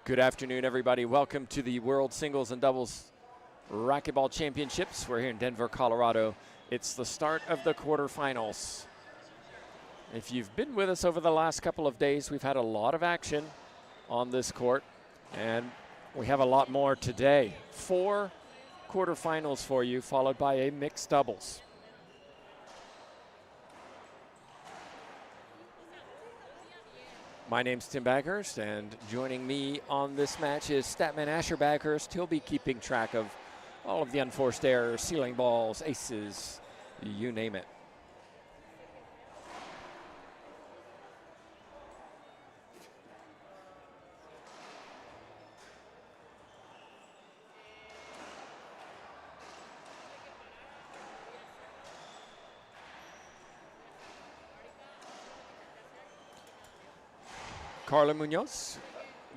Good afternoon, everybody. Welcome to the World Singles and Doubles Racquetball Championships. We're here in Denver, Colorado. It's the start of the quarterfinals. If you've been with us over the last couple of days, we've had a lot of action on this court, and we have a lot more today. 4 quarterfinals for you, followed by a mixed doubles. My name's Tim Baghurst, and joining me on this match is Statman Asher Baghurst. He'll be keeping track of all of the unforced errors, ceiling balls, aces, you name it. Carla Munoz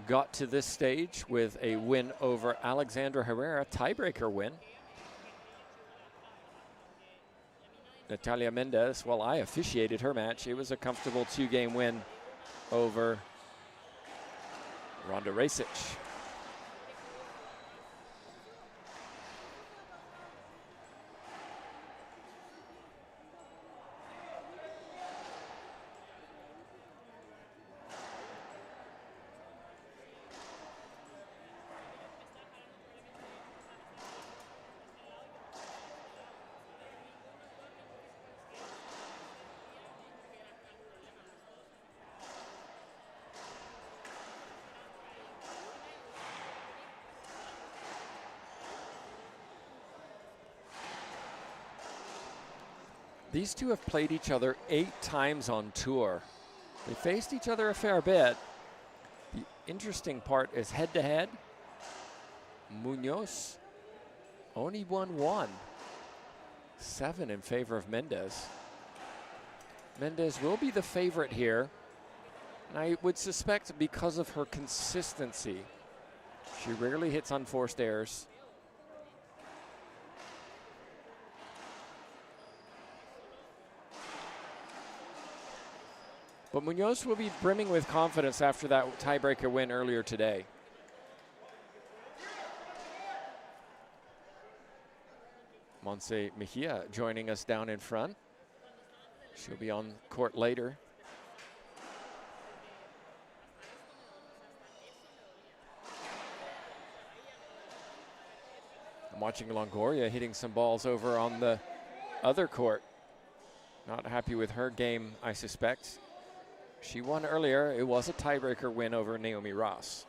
got to this stage with a win over Alexandra Herrera, tiebreaker win. Natalia Mendez, well, I officiated her match. It was a comfortable 2-game win over Ronda Rasic. These two have played each other 8 times on tour. They faced each other a fair bit. The interesting part is head-to-head, Munoz only won 1. 7 in favor of Mendez. Mendez will be the favorite here, and I would suspect because of her consistency. She rarely hits unforced errors. But Munoz will be brimming with confidence after that tiebreaker win earlier today. Montse Mejia joining us down in front. She'll be on court later. I'm watching Longoria hitting some balls over on the other court. Not happy with her game, I suspect. She won earlier. It was a tiebreaker win over Naomi Ross.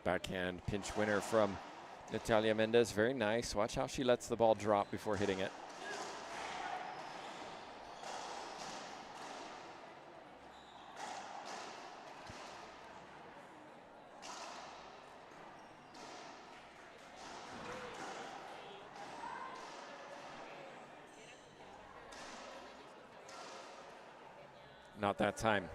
Backhand pinch winner from Natalia Mendez. Very nice. Watch how she lets the ball drop before hitting it. Not that time.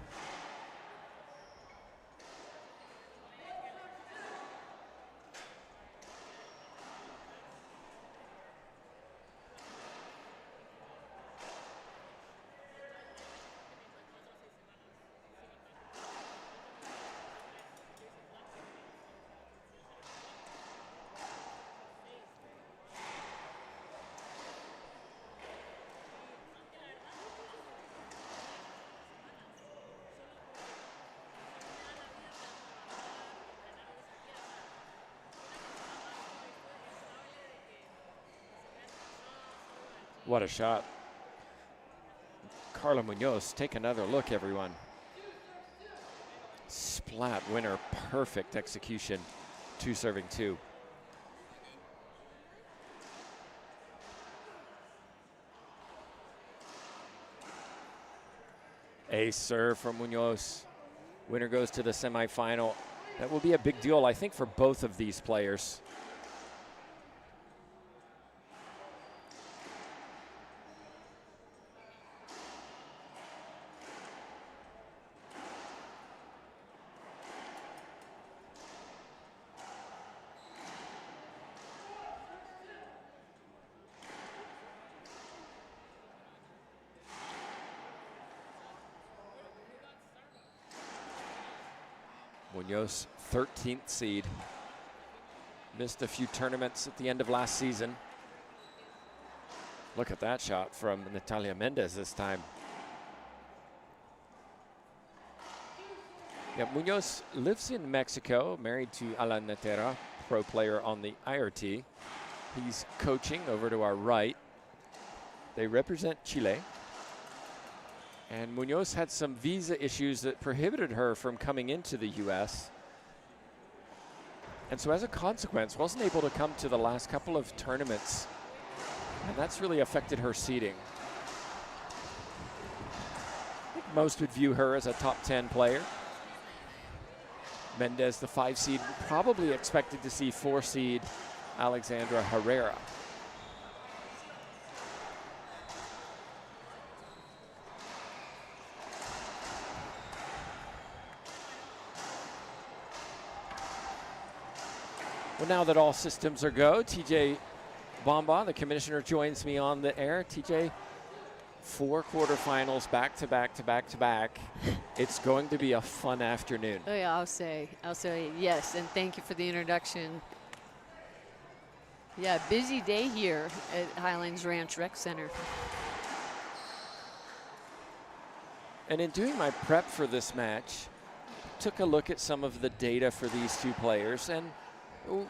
What a shot. Carla Munoz, take another look, everyone. Splat winner, perfect execution. 2 serving 2. Ace serve from Munoz. Winner goes to the semifinal. That will be a big deal, I think, for both of these players. Munoz, 13th seed. Missed a few tournaments at the end of last season. Look at that shot from Natalia Mendez this time. Yeah, Munoz lives in Mexico, married to Alan Natera, pro player on the IRT. He's coaching over to our right. They represent Chile. And Munoz had some visa issues that prohibited her from coming into the U.S. And so as a consequence, wasn't able to come to the last couple of tournaments. And that's really affected her seeding. I think most would view her as a top 10 player. Mendez, the 5 seed, probably expected to see 4 seed Alexandra Herrera. Well, now that all systems are go, TJ Bomba, the commissioner, joins me on the air. TJ, 4 quarterfinals back to back to back to back. It's going to be a fun afternoon. Oh yeah, I'll say yes, and thank you for the introduction. Yeah, busy day here at Highlands Ranch Rec Center. And in doing my prep for this match, took a look at some of the data for these 2 players, and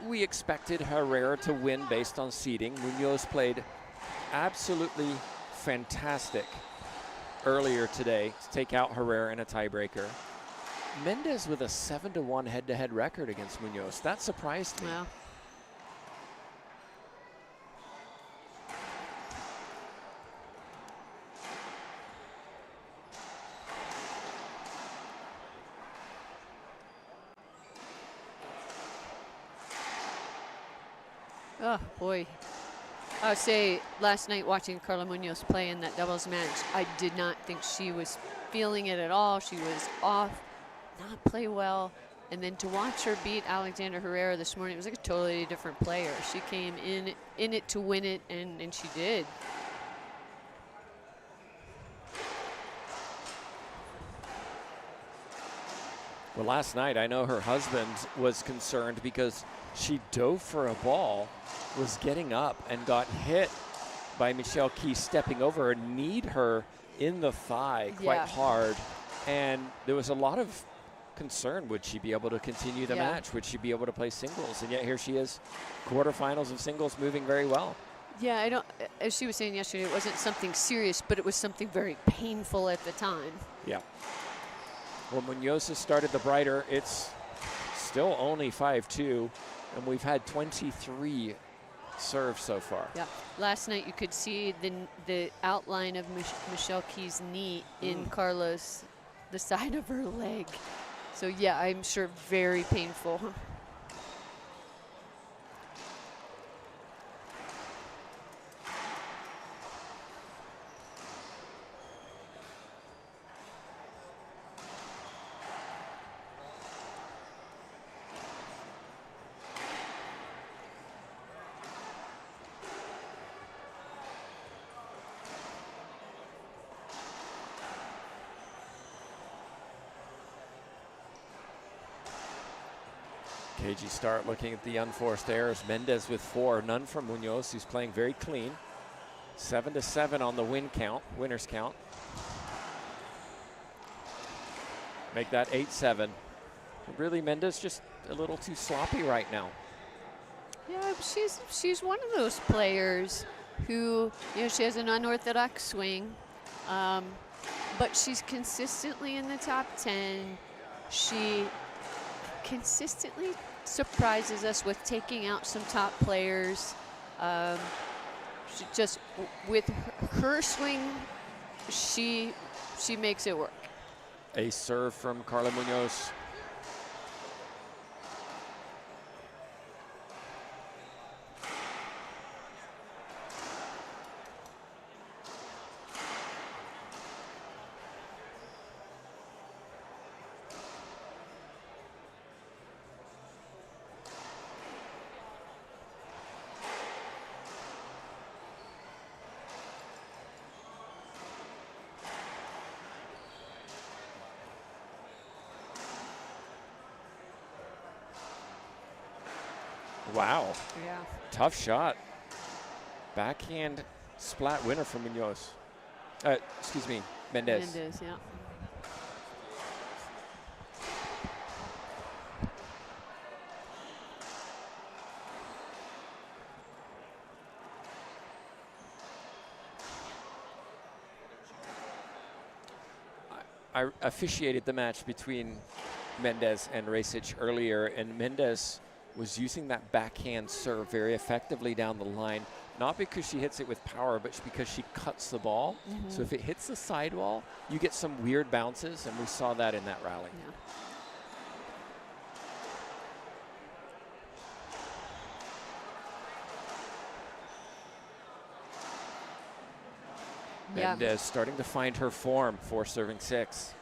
we expected Herrera to win based on seeding. Munoz played absolutely fantastic earlier today to take out Herrera in a tiebreaker. Mendez with a 7-1 head-to-head record against Munoz. That surprised me. Wow. Oh, boy. I would say last night watching Carla Munoz play in that doubles match, I did not think she was feeling it at all. She was off, not play well. And then to watch her beat Alexandra Herrera this morning, it was like a totally different player. She came in it to win it, and she did. Well, last night, I know her husband was concerned because she dove for a ball, was getting up, and got hit by Michelle Key stepping over her, kneed her in the thigh quite hard. And there was a lot of concern. Would she be able to continue the match? Would she be able to play singles? And yet here she is, quarterfinals of singles, moving very well. Yeah, I don't, as she was saying yesterday, it wasn't something serious, but it was something very painful at the time. Yeah. Well, Munoz has started the brighter. It's still only 5-2, and we've had 23 serves so far. Yeah. Last night you could see the outline of Michelle Key's knee in Carla's, the side of her leg. So yeah, I'm sure very painful. KG start looking at the unforced errors. Mendez with 4, none from Munoz, who's playing very clean. 7-7 on the win count, winner's count. Make that 8-7. Really, Mendez just a little too sloppy right now. Yeah, she's one of those players who, you know, she has an unorthodox swing, but she's consistently in the top 10. She consistently surprises us with taking out some top players. She just with her swing, she makes it work. A serve from Carla Munoz. Wow. Yeah. Tough shot. Backhand splat winner for Munoz. Excuse me, Mendez. Mendez, yeah. I officiated the match between Mendez and Rasic earlier, and Mendez was using that backhand serve very effectively down the line, not because she hits it with power, but because she cuts the ball. So if it hits the sidewall, you get some weird bounces, and we saw that in that rally. Yeah. Mendez starting to find her form for serving 6.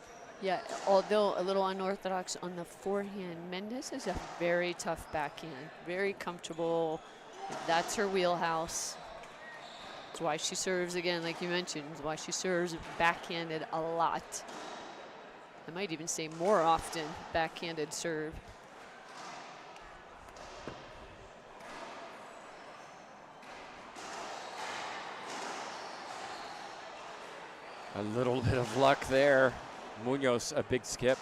Yeah, although a little unorthodox on the forehand, Mendez is a very tough backhand, very comfortable. That's her wheelhouse. That's why she serves, again, like you mentioned, why she serves backhanded a lot. I might even say more often, backhanded serve. A little bit of luck there. Munoz, a big skip.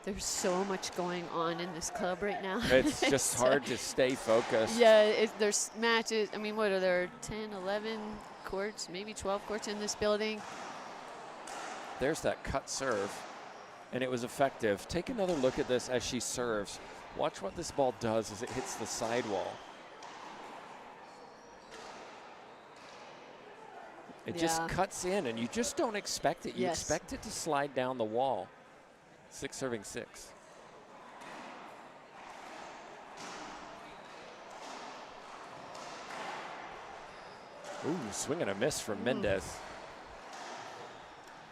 There's so much going on in this club right now. It's just hard to stay focused. Yeah, there's matches. I mean, what are there, 10, 11 courts, maybe 12 courts in this building? There's that cut serve, and it was effective. Take another look at this as she serves. Watch what this ball does as it hits the sidewall. It just cuts in, and you just don't expect it. You expect it to slide down the wall. 6 serving 6. Ooh, swing and a miss from Mendez.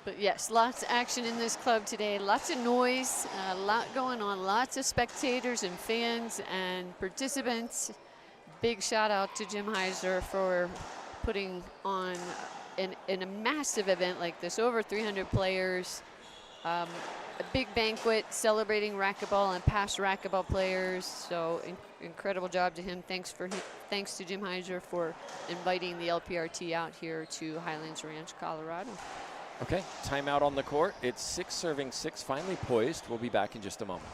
But yes, lots of action in this club today. Lots of noise, a lot going on. Lots of spectators and fans and participants. Big shout out to Jim Heiser for putting on in a massive event like this, over 300 players, a big banquet celebrating racquetball and past racquetball players. So incredible job to him. Thanks to Jim Heiser for inviting the LPRT out here to Highlands Ranch, Colorado. Okay, timeout on the court. It's 6 serving 6, finally poised. We'll be back in just a moment.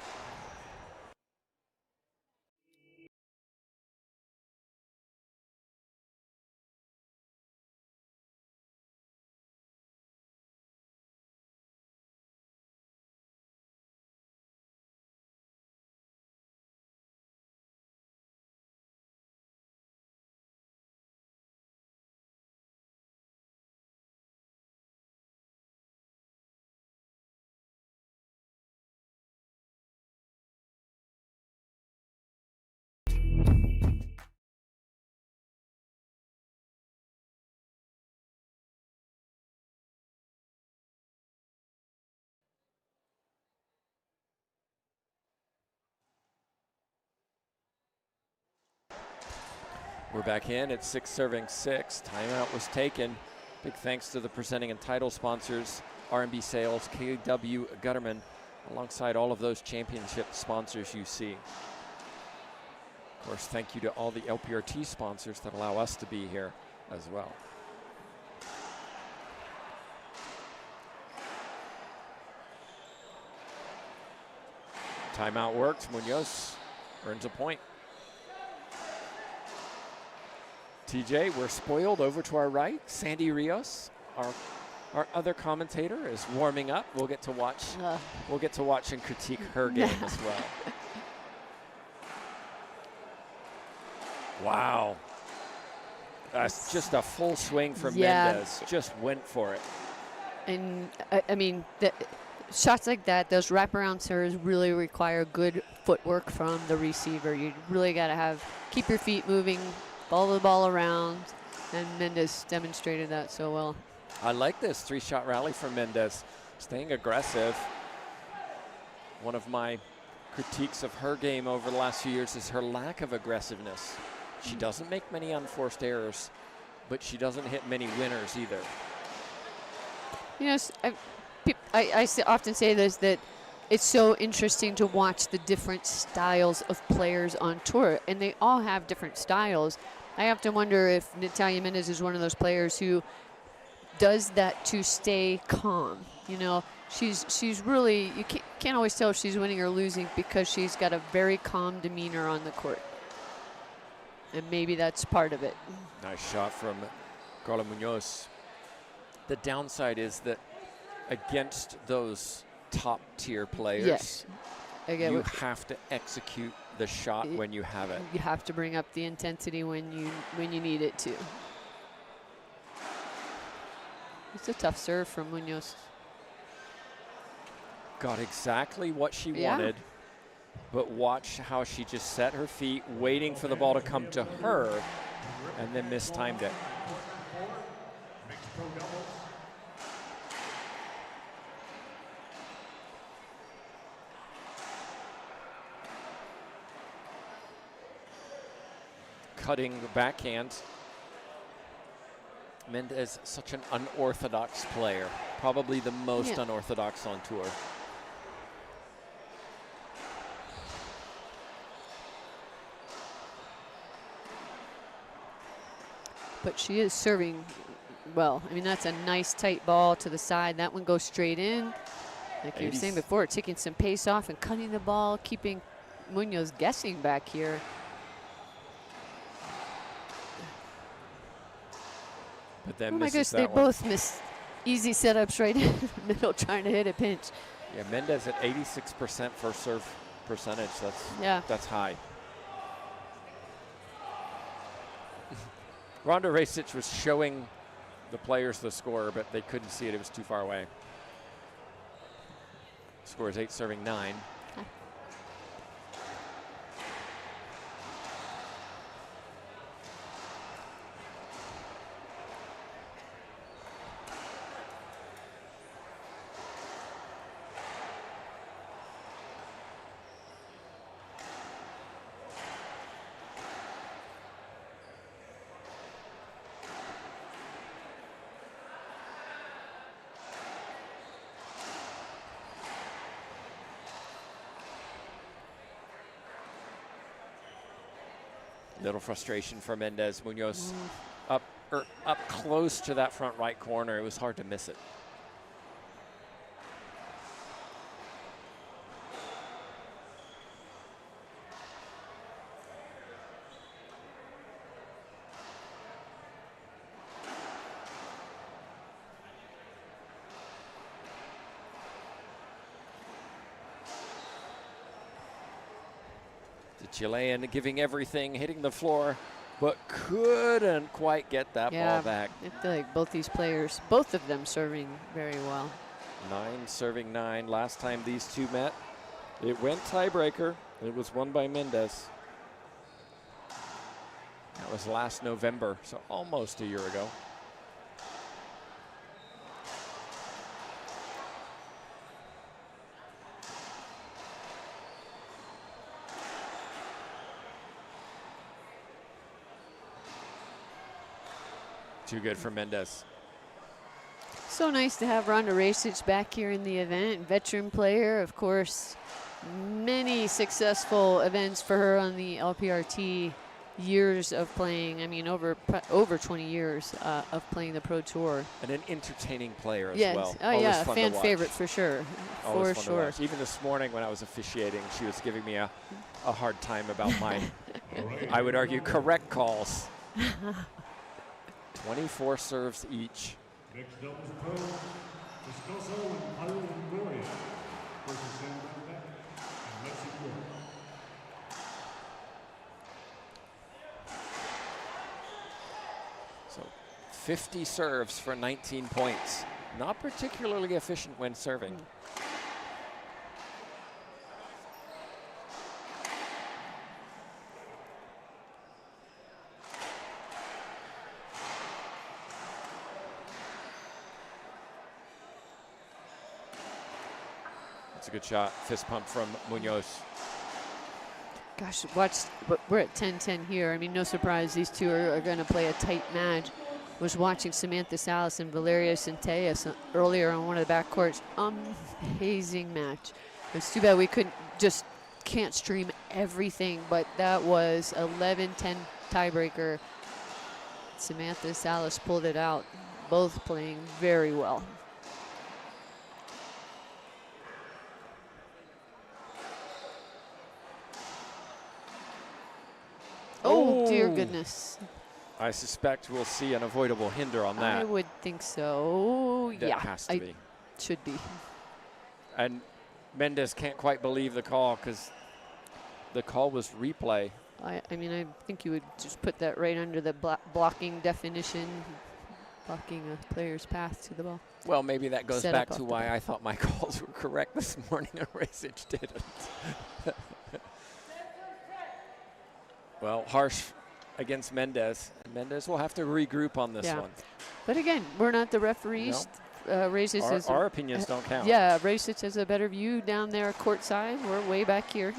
We're back in at 6 serving 6. Timeout was taken. Big thanks to the presenting and title sponsors, R&B Sales, KW Gutterman, alongside all of those championship sponsors you see. Of course, thank you to all the LPRT sponsors that allow us to be here as well. Timeout worked. Munoz earns a point. TJ, we're spoiled over to our right. Sandy Rios, our Our other commentator is warming up. We'll get to watch. We'll get to watch and critique her game as well. Wow. That's just a full swing from Mendez. Just went for it. And I mean, shots like that, those wraparound serves really require good footwork from the receiver. You really got to keep your feet moving, follow the ball around, and Mendez demonstrated that so well. I like this 3-shot rally from Mendez, staying aggressive. One of my critiques of her game over the last few years is her lack of aggressiveness. She doesn't make many unforced errors, but she doesn't hit many winners either. You know, I often say this, that it's so interesting to watch the different styles of players on tour, and they all have different styles. I have to wonder if Natalia Mendez is one of those players who does that to stay calm. You know, she's really, you can't always tell if she's winning or losing because she's got a very calm demeanor on the court. And maybe that's part of it. Nice shot from Qtrs Munoz. The downside is that against those top tier players, you have to execute the shot when you have it. You have to bring up the intensity when you need it to. It's a tough serve from Munoz. Got exactly what she wanted, but watch how she just set her feet, waiting for the ball to come to her, and then mistimed it. Cutting backhand. Mendez, such an unorthodox player, probably the most unorthodox on tour. But she is serving well. I mean, that's a nice tight ball to the side. That one goes straight in. Like you were saying before, taking some pace off and cutting the ball, keeping Munoz guessing back here. But then oh my goodness, they both missed easy setups right in the middle trying to hit a pinch. Yeah, Mendez at 86% first serve percentage. That's high. Rhonda Rasic was showing the players the score, but they couldn't see it. It was too far away. Score is 8-9. Little frustration for Mendez. Munoz up close to that front right corner. It was hard to miss it. The Chilean giving everything, hitting the floor, but couldn't quite get that ball back. I feel like both these players, both of them serving very well. 9-9. Last time these two met, it went tiebreaker. It was won by Mendez. That was last November, so almost a year ago. Too good for Mendez. So nice to have Rhonda Rasic back here in the event. Veteran player, of course. Many successful events for her on the LPRT. Years of playing, I mean, over 20 years of playing the Pro Tour. And an entertaining player as well. Oh, yeah, a fan favorite for sure. For sure. Even this morning when I was officiating, she was giving me a hard time about my, I would argue, correct calls. 24 serves each. Next doubles pro, Descoso and Highlands versus Mendez and Mexico. So 50 serves for 19 points. Not particularly efficient when serving. That's a good shot. Fist pump from Munoz. Gosh, we're at 10-10 here. I mean, no surprise these two are going to play a tight match. Was watching Samantha Salas and Valeria Centellas earlier on one of the backcourts. Amazing match. It's too bad we can't stream everything, but that was 11-10 tiebreaker. Samantha Salas pulled it out. Both playing very well. Oh, dear goodness. I suspect we'll see an avoidable hinder on that. I would think so. That yeah, has to be. Should be. And Mendez can't quite believe the call because the call was replay. I mean, I think you would just put that right under the blocking definition, blocking a player's path to the ball. Well, maybe that goes Set back up to off the why ball. I thought my calls were correct this morning and Rasic didn't. Well, harsh against Mendez. Mendez will have to regroup on this one. But again, we're not the referees. Our opinions don't count. Yeah, Rasic has a better view down there courtside. We're way back here.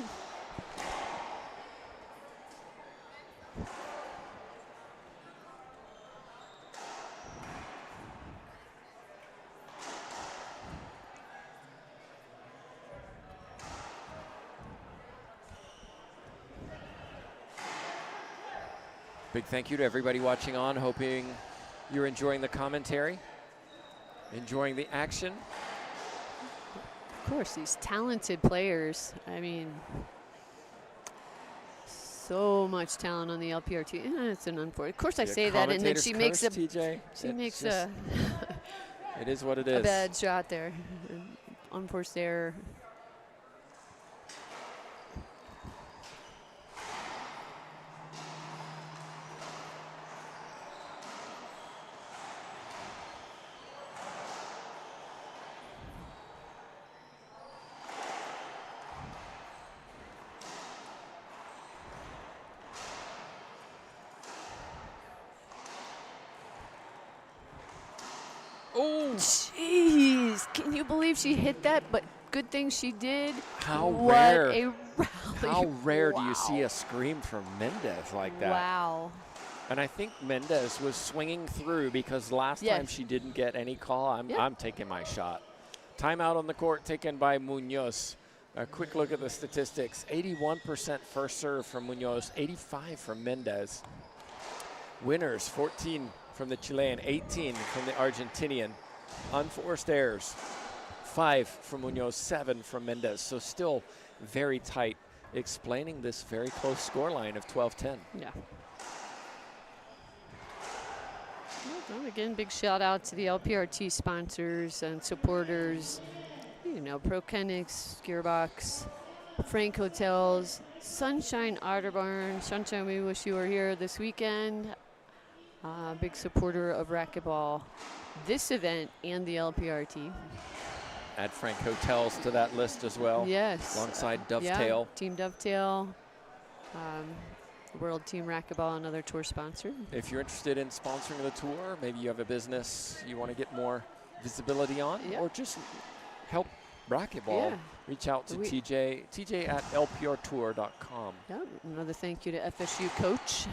Big thank you to everybody watching on. Hoping you're enjoying the commentary, enjoying the action. Of course, these talented players. I mean, so much talent on the LPRT. It's an unfortunate. Of course, I say that, and then she makes a. TJ. She makes a. It is what it A is. bad shot there. Unforced error. Oh, jeez. Can you believe she hit that? But good thing she did. How what rare. A rally. How rare do you see a scream from Mendez like that? Wow. And I think Mendez was swinging through because last time she didn't get any call. I'm taking my shot. Timeout on the court taken by Munoz. A quick look at the statistics. 81% first serve from Munoz, 85 from Mendez. Winners, 14 from the Chilean, 18 from the Argentinian. Unforced errors, 5 from Munoz, 7 from Mendez. So still very tight, explaining this very close scoreline of 12-10. Yeah. Well, again, big shout out to the LPRT sponsors and supporters. You know, ProKenix, Gearbox, Frank Hotels, Sunshine Otterbarn. Sunshine, we wish you were here this weekend. Big supporter of racquetball, this event and the LPRT. Add Frank Hotels to that list as well. Yes. Alongside Dovetail. Yeah, Team Dovetail. World Team Racquetball, another tour sponsor. If you're interested in sponsoring the tour, maybe you have a business you want to get more visibility on, or just help racquetball, reach out to TJ at lprtour.com. Yeah, another thank you to FSU coach.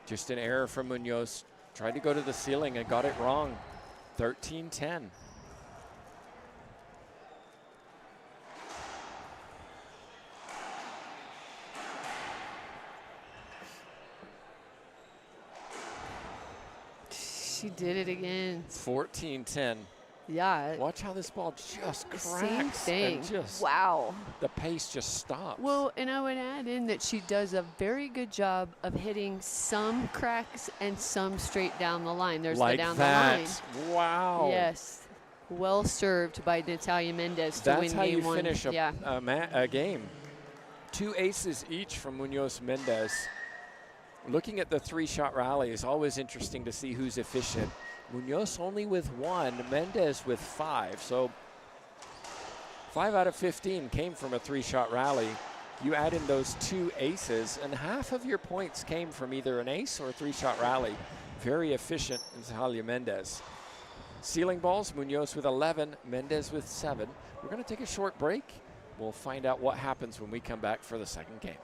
Just an error from Munoz. Tried to go to the ceiling and got it wrong. 13-10. She did it again. 14-10. Yeah. Watch how this ball just cracks. Same thing. And just Wow. the pace just stops. Well, and I would add in that she does a very good job of hitting some cracks and some straight down the line. There's like the down that. the line. Wow. Yes. Well served by Natalia Mendez to That's win how game you one. finish Yeah. a game. 2 aces each from Munoz Mendez. Looking at the 3-shot rally is always interesting to see who's efficient. Munoz only with 1, Mendez with 5. So 5 out of 15 came from a 3-shot rally. You add in those 2 aces, and half of your points came from either an ace or a 3-shot rally. Very efficient, Natalia Mendez. Ceiling balls, Munoz with 11, Mendez with 7. We're going to take a short break. We'll find out what happens when we come back for the second game.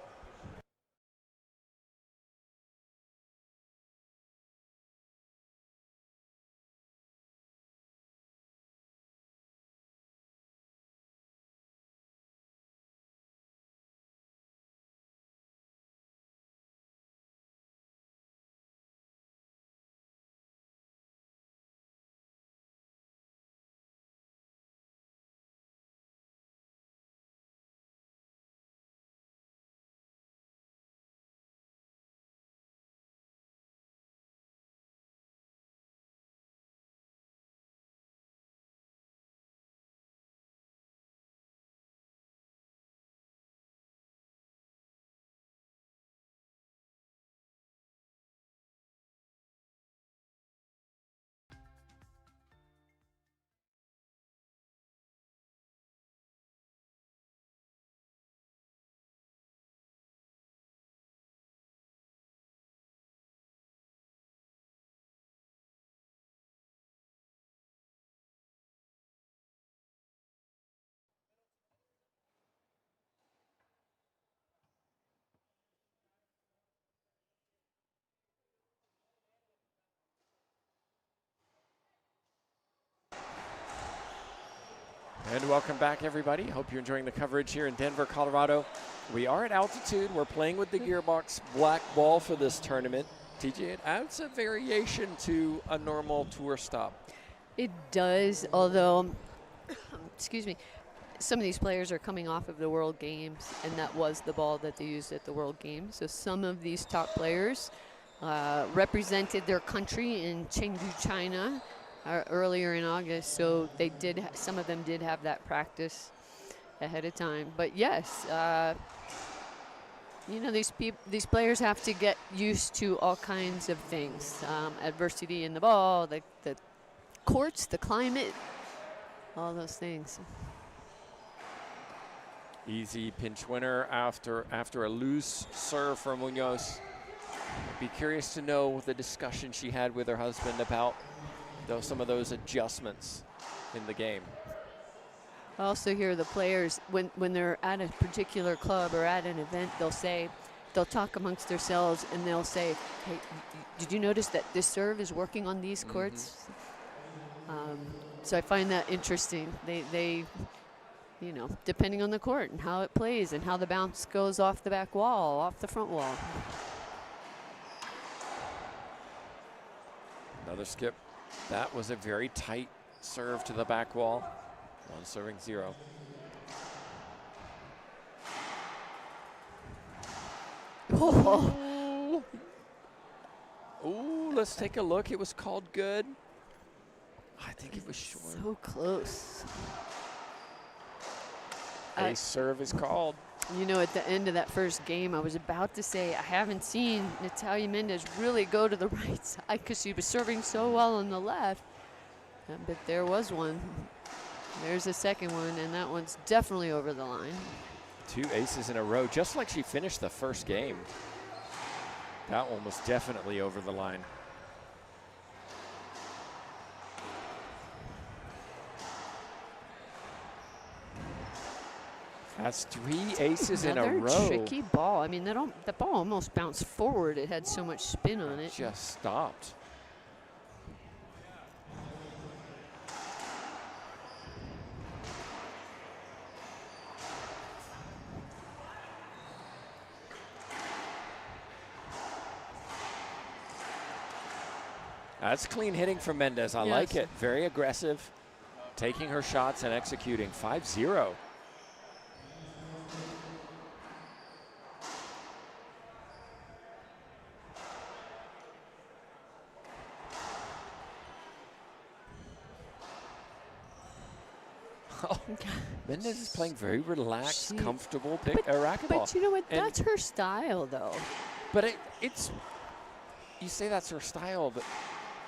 And welcome back, everybody. Hope you're enjoying the coverage here in Denver, Colorado. We are at altitude. We're playing with the Gearbox black ball for this tournament. TJ, it adds a variation to a normal tour stop. It does, although, excuse me, some of these players are coming off of the World Games, and that was the ball that they used at the World Games. So some of these top players represented their country in Chengdu, China, earlier in August. So they did. Some of them did have that practice ahead of time. But yes, you know, these players have to get used to all kinds of things: adversity in the ball, the courts, the climate, all those things. Easy pinch winner after a loose serve from Munoz. I'd be curious to know the discussion she had with her husband about some of those adjustments in the game. I also hear the players, when they're at a particular club or at an event, they'll talk amongst themselves and they'll say, hey, did you notice that this serve is working on these courts? So I find that interesting. They, you know, depending on the court and how it plays and how the bounce goes off the back wall, off the front wall. Another skip. That was a very tight serve to the back wall. 1-0. Oh. Ooh, let's take a look. It was called good. I think it was short. So close. A serve is called. You know, at the end of that first game, I was about to say I haven't seen Natalia Mendez really go to the right side because she was serving so well on the left. But there was one. There's a second one, and that one's definitely over the line. 2 aces in a row, just like she finished the first game. That one was definitely over the line. That's 3 aces in a row. Another tricky ball. I mean, the ball almost bounced forward. It had so much spin on it. Just stopped. That's clean hitting from Mendez. I like it. Very aggressive. taking her shots and executing. 5-0. Oh, Mendez is playing very relaxed, comfortable racquetball. But you know what? That's her style, though. But it's, you say that's her style, but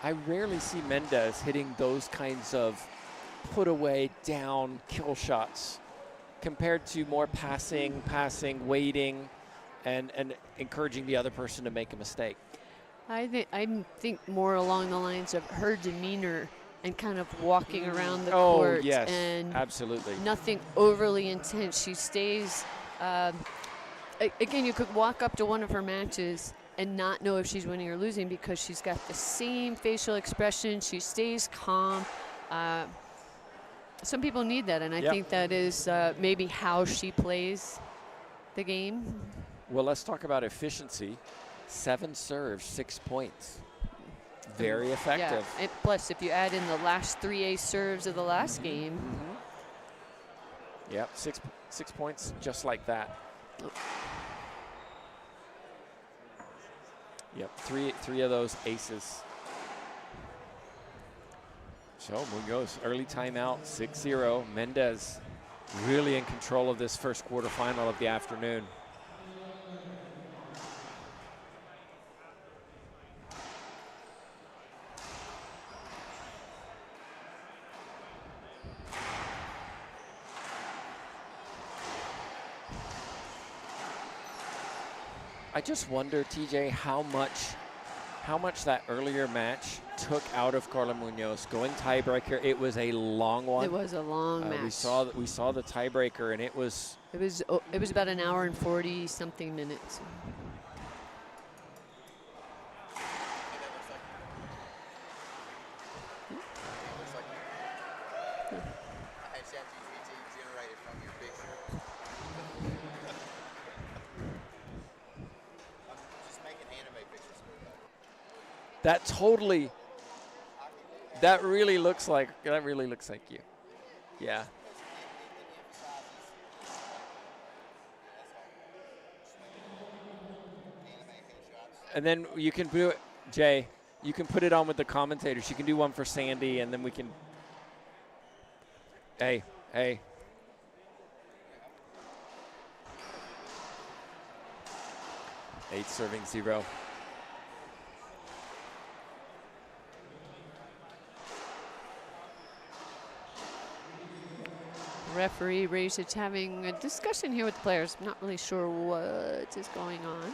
I rarely see Mendez hitting those kinds of put away, down, kill shots compared to more passing, waiting, and encouraging the other person to make a mistake. I think more along the lines of her demeanor and kind of walking around the oh, court. Yes, and absolutely. Nothing overly intense. She stays, again, you could walk up to one of her matches and not know if she's winning or losing because she's got the same facial expression. She stays calm. Some people need that, and I think that is maybe how she plays the game. Well, let's talk about efficiency. 7 serves, 6 points. Very effective. Yeah. Plus, if you add in the last 3 ace serves of the last game. Yep, 6 points just like that. Yep, three of those aces. So Munoz, early timeout, 6-0. Mendez really in control of this first quarterfinal of the afternoon. I just wonder, TJ, how much that earlier match took out of Carla Munoz. Going tiebreaker, it was a long one. It was a long match. We saw the tiebreaker, and it was about an hour and 40 something minutes. That really looks like you. Yeah. And then you can do it, Jay, you can put it on with the commentators. You can do one for Sandy, and then we can. Hey. 8 serving 0. Referee Rajich having a discussion here with the players. I'm not really sure what is going on.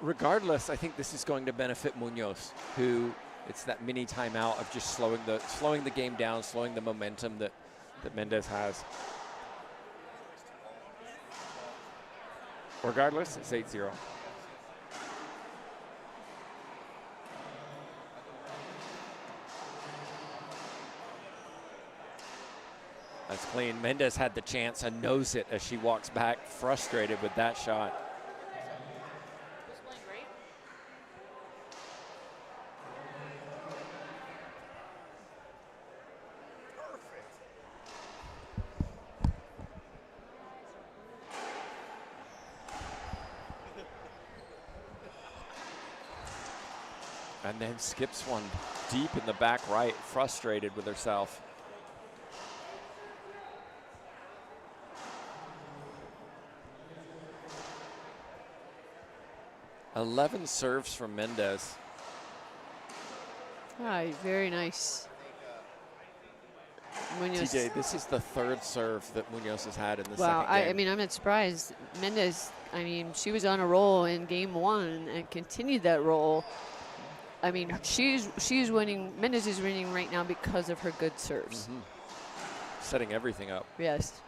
Regardless, I think this is going to benefit Munoz, who it's that mini timeout of just slowing the game down, slowing the momentum that Mendez has. Regardless, it's 8-0. That's clean. Mendez had the chance and knows it as she walks back, frustrated with that shot. And then skips one deep in the back right, frustrated with herself. "11 serves from Mendez." All very nice. Munoz. TJ, this is the 3rd serve that Munoz has had in the wow, second game. I mean, I'm not surprised. Mendez, I mean, she was on a roll in game 1 and continued that roll. I mean, she's winning. Mendez is winning right now because of her good serves. Setting everything up. Yes.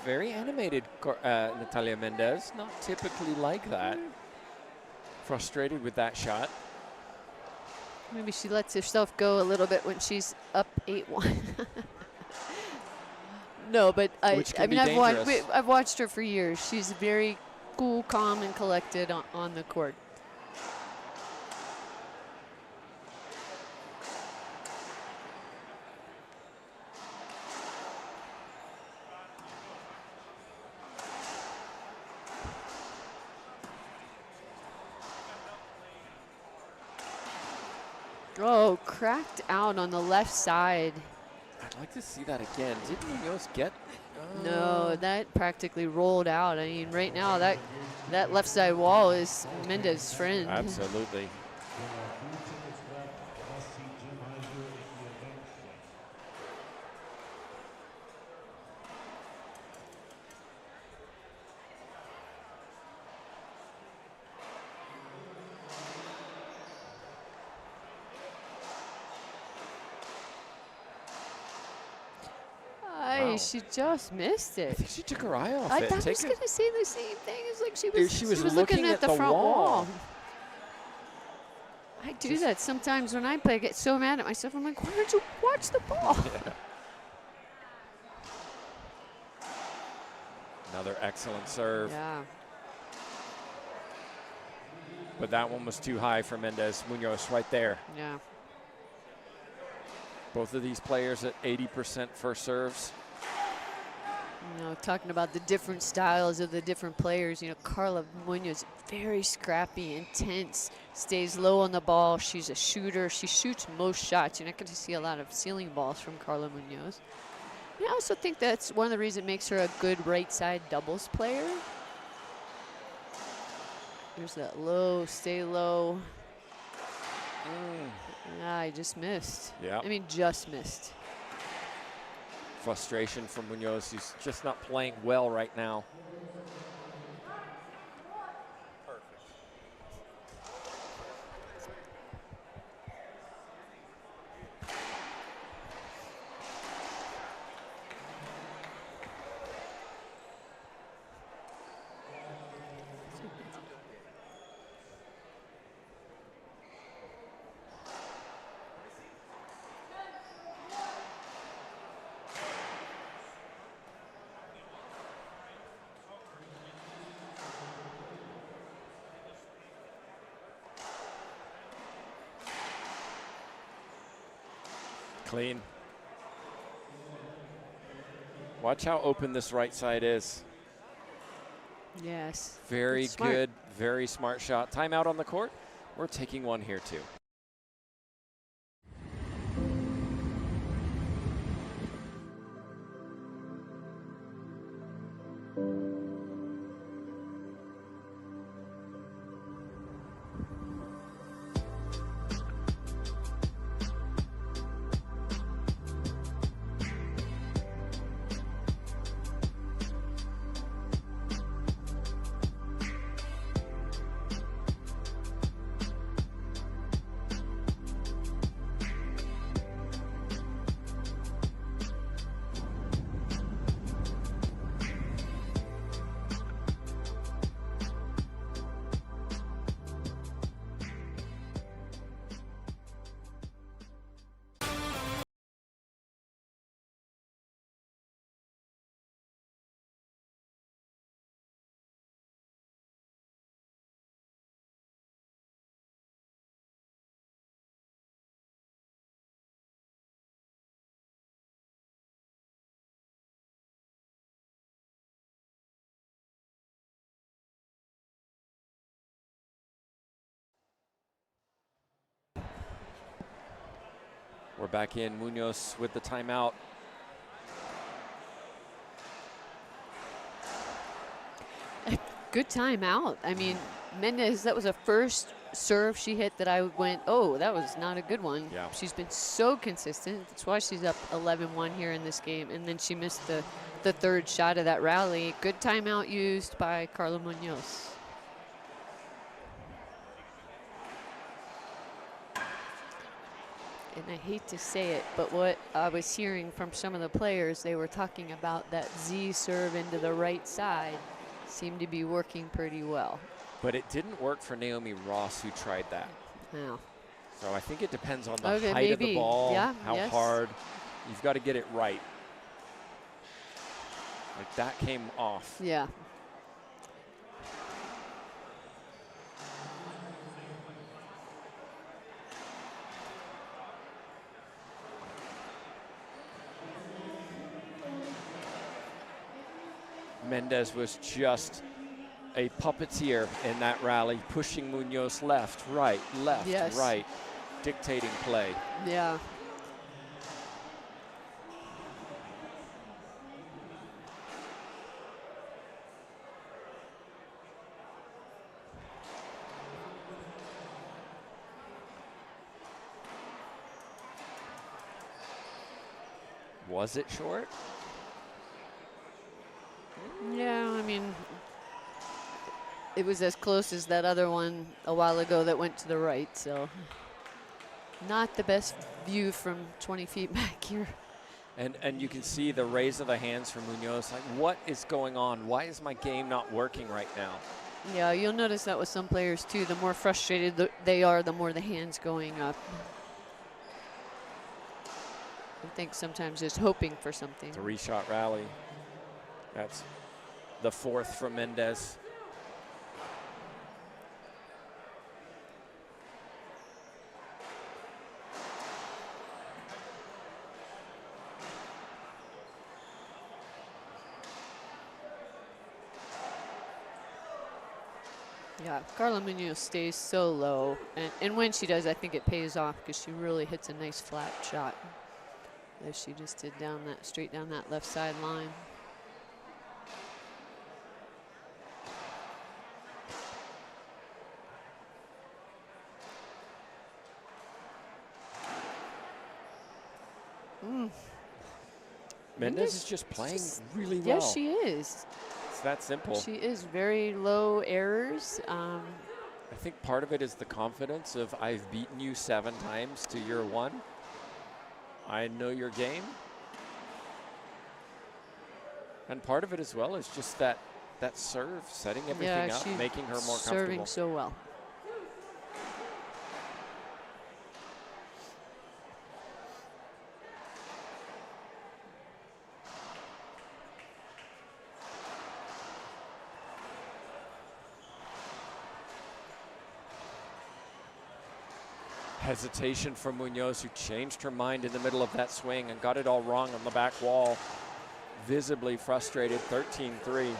Very animated, Natalia Mendez. Not typically like that. Frustrated with that shot. Maybe she lets herself go a little bit when she's up 8-1. No, but I mean, I've watched her for years. She's very cool, calm, and collected on the court. Oh, cracked out on the left side. I'd like to see that again. Didn't Munoz get? No, that practically rolled out. I mean, right now that left side wall is Mendez's friend. Absolutely. Wow. She just missed it. I think she took her eye off I it. thought I was going to say the same thing. It's like she was looking at the front wall. I do Just that sometimes when I play. I get so mad at myself. I'm like, why don't you watch the ball? Yeah. Another excellent serve. Yeah. But that one was too high for Mendez. Munoz right there. Yeah. Both of these players at 80% first serves. You know, talking about the different styles of the different players, you know, Carla Munoz, very scrappy, intense, stays low on the ball. She's a shooter. She shoots most shots. You're not going to see a lot of ceiling balls from Carla Munoz. I also think that's one of the reasons it makes her a good right side doubles player. There's that low, stay low. Ah, I just missed. Yeah. I mean, just missed. Frustration from Munoz. He's just not playing well right now. Clean. Watch how open this right side is. Yes. Very good, very smart shot. Timeout on the court. We're taking one here too. We're back in. Munoz with the timeout. Good timeout. I mean, Mendez, that was a first serve she hit that I went, oh, that was not a good one. Yeah. She's been so consistent. That's why she's up 11-1 here in this game. And then she missed the third shot of that rally. Good timeout used by Carla Munoz. and I hate to say it, but what I was hearing from some of the players, they were talking about that Z serve into the right side seemed to be working pretty well. But it didn't work for Naomi Ross, who tried that. Yeah. So I think it depends on the Okay, height of the maybe. ball, Yeah, how yes. hard. You've got to get it right. Like that came off. Yeah. Mendez was just a puppeteer in that rally, pushing Munoz left, right, Yes. right, dictating play. Yeah. Was it short? Yeah, I mean, it was as close as that other one a while ago that went to the right, so not the best view from 20 feet back here. And you can see the raise of the hands from Munoz. Like, what is going on? Why is my game not working right now? Yeah, you'll notice that with some players too. The more frustrated they are, the more the hands going up. I think sometimes just hoping for something. 3-shot rally. That's the 4th from Mendez. Yeah, Carla Munoz stays so low, and when she does, I think it pays off because she really hits a nice flat shot, as she just did down that straight down that left side line. Mendez is just playing really well. Yes, she is. It's that simple. She is very low errors. I think part of it is the confidence of I've beaten you 7 times to your 1. I know your game. And part of it as well is just that serve, setting everything up, making her more comfortable. Serving so well. Hesitation from Munoz, who changed her mind in the middle of that swing and got it all wrong on the back wall. Visibly frustrated, 13-3.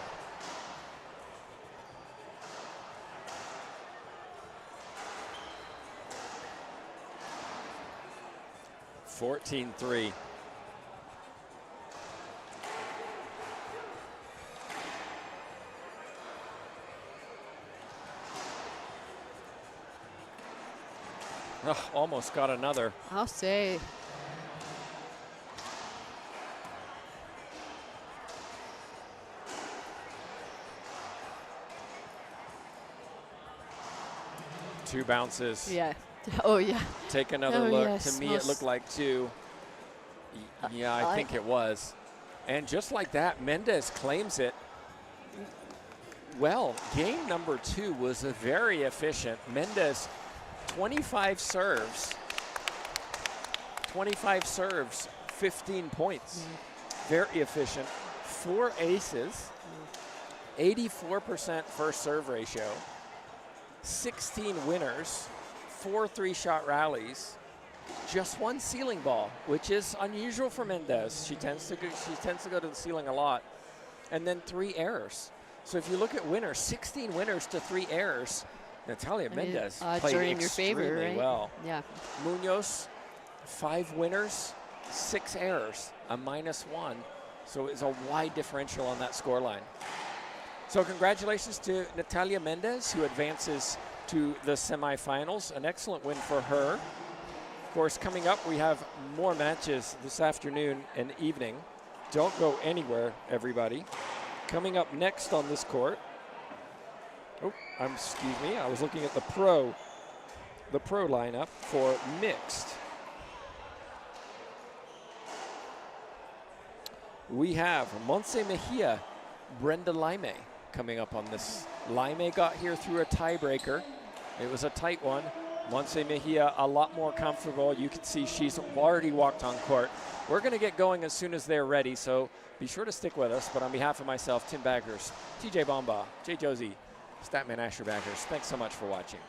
(14-3). Oh, almost got another. I'll say. Two bounces. Yeah. Oh, yeah. Take another Oh, look. yes. To me, it looked like 2. Yeah, I think it was. And just like that, Mendez claims it. Well, game number 2 was a very efficient. Mendez, 25 serves. 25 serves, 15 points. Very efficient. 4 aces. 84% first serve ratio. 16 winners. 4 3-shot rallies. Just 1 ceiling ball, which is unusual for Mendez. She tends to go to the ceiling a lot. And then 3 errors. So if you look at winners, 16 winners to 3 errors. Natalia Mendez played extremely well. Yeah. Munoz, 5 winners, 6 errors, a -1. So it's a wide differential on that scoreline. So congratulations to Natalia Mendez, who advances to the semifinals. An excellent win for her. Of course, coming up, we have more matches this afternoon and evening. Don't go anywhere, everybody. Coming up next on this court. Oh, excuse me. I was looking at the pro lineup for mixed. we have Montse Mejia, Brenda Laime coming up on this. Laime got here through a tiebreaker. It was a tight one. Montse Mejia a lot more comfortable. You can see she's already walked on court. We're going to get going as soon as they're ready, so be sure to stick with us. But on behalf of myself, Tim Baggers, TJ Bomba, Jay Josie, Statman Asher Baggers, thanks so much for watching.